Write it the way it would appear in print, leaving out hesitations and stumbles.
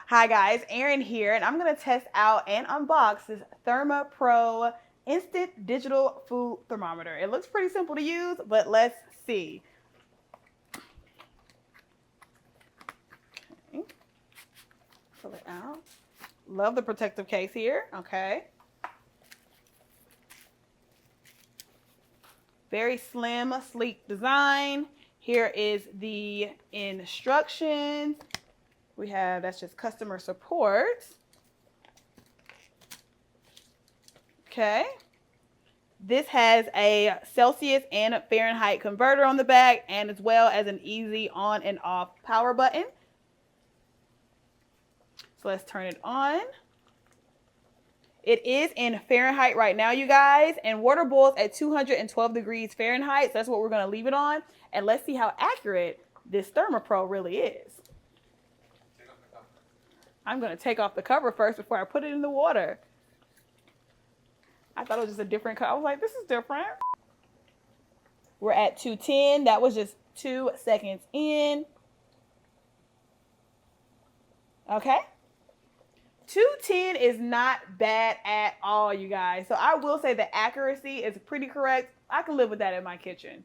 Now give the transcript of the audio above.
Hi guys, Erin here, and I'm going to test out and unbox this ThermoPro Instant Digital Food Thermometer. It looks pretty simple to use, but let's see. Okay. Pull it out. Love the protective case here. Okay. Very slim, sleek design. Here is the instructions. We have, that's just customer support. Okay. This has a Celsius and Fahrenheit converter on the back, and as well as an easy on and off power button. So let's turn it on. It is in Fahrenheit right now, you guys, and water boils at 212 degrees Fahrenheit. So that's what we're going to leave it on. And let's see how accurate this ThermoPro really is. I'm going to take off the cover first before I put it in the water. I thought it was just a different color. I was like, this is different. We're at 210. That was just 2 seconds in. Okay. 210 is not bad at all, you guys. So I will say the accuracy is pretty correct. I can live with that in my kitchen.